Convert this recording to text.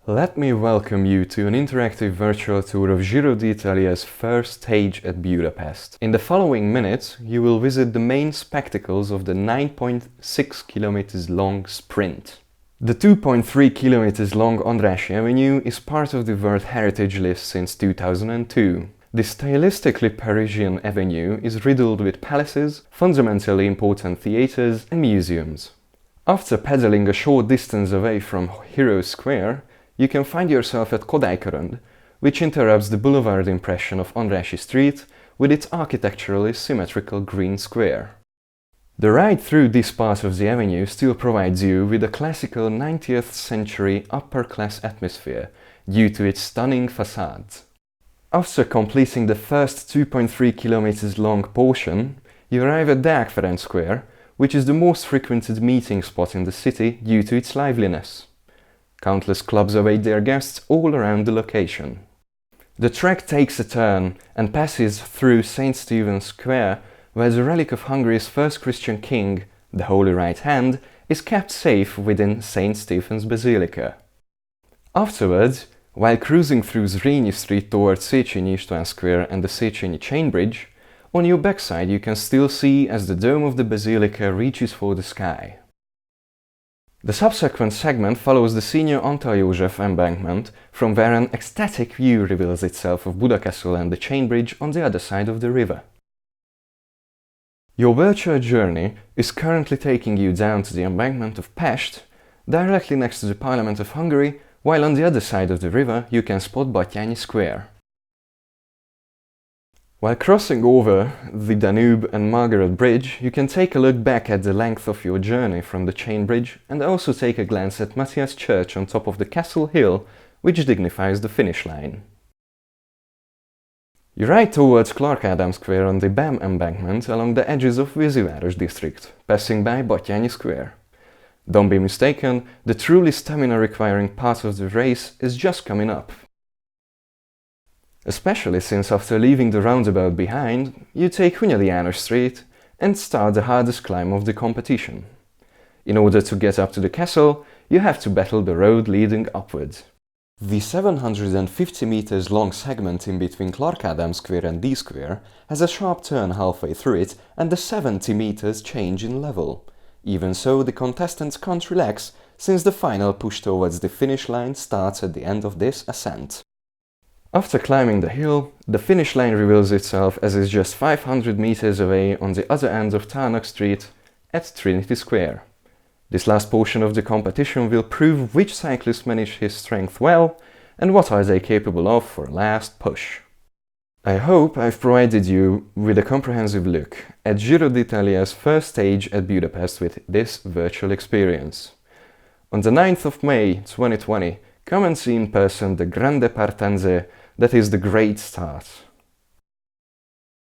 Let me welcome you to an interactive virtual tour of Giro d'Italia's first stage at Budapest. In the following minutes, you will visit the main spectacles of the 9.6 kilometers long sprint. The 2.3 kilometers long Andrássy Avenue is part of the World Heritage List since 2002. This stylistically Parisian avenue is riddled with palaces, fundamentally important theatres and museums. After pedaling a short distance away from Hero Square, you can find yourself at Kodály, which interrupts the boulevard impression of Andrássy Street with its architecturally symmetrical green square. The ride through this part of the avenue still provides you with a classical 19th century upper-class atmosphere due to its stunning facades. After completing the first 2.3 kilometers long portion, you arrive at Deák Ferenc Square, which is the most frequented meeting spot in the city due to its liveliness. Countless clubs await their guests all around the location. The track takes a turn and passes through St. Stephen's Square, where the relic of Hungary's first Christian king, the Holy Right Hand, is kept safe within St. Stephen's Basilica. Afterwards, while cruising through Zrínyi Street towards Széchenyi István Square and the Széchenyi Chain Bridge, on your backside you can still see as the dome of the basilica reaches for the sky. The subsequent segment follows the Senior Antal József embankment, from where an ecstatic view reveals itself of Budakeszel and the Chain Bridge on the other side of the river. Your virtual journey is currently taking you down to the embankment of Pest, directly next to the Parliament of Hungary, while on the other side of the river you can spot Batthyány Square. While crossing over the Danube and Margaret Bridge, you can take a look back at the length of your journey from the Chain Bridge and also take a glance at Matthias Church on top of the Castle Hill, which dignifies the finish line. You ride towards Clark Ádám Square on the BAM embankment along the edges of Víziváros district, passing by Batthyány Square. Don't be mistaken, the truly stamina-requiring part of the race is just coming up. Especially since after leaving the roundabout behind, you take Hunyadi János Street and start the hardest climb of the competition. In order to get up to the castle, you have to battle the road leading upwards. The 750 meters long segment in between Clark Ádám Square and D Square has a sharp turn halfway through it and a 70 meters change in level. Even so, the contestants can't relax, since the final push towards the finish line starts at the end of this ascent. After climbing the hill, the finish line reveals itself as is just 500 meters away on the other end of Tarnok Street at Trinity Square. This last portion of the competition will prove which cyclist managed his strength well and what are they capable of for a last push. I hope I've provided you with a comprehensive look at Giro d'Italia's first stage at Budapest with this virtual experience. On the 9th of May 2020, come and see in person the Grande Partenze, that is the great start.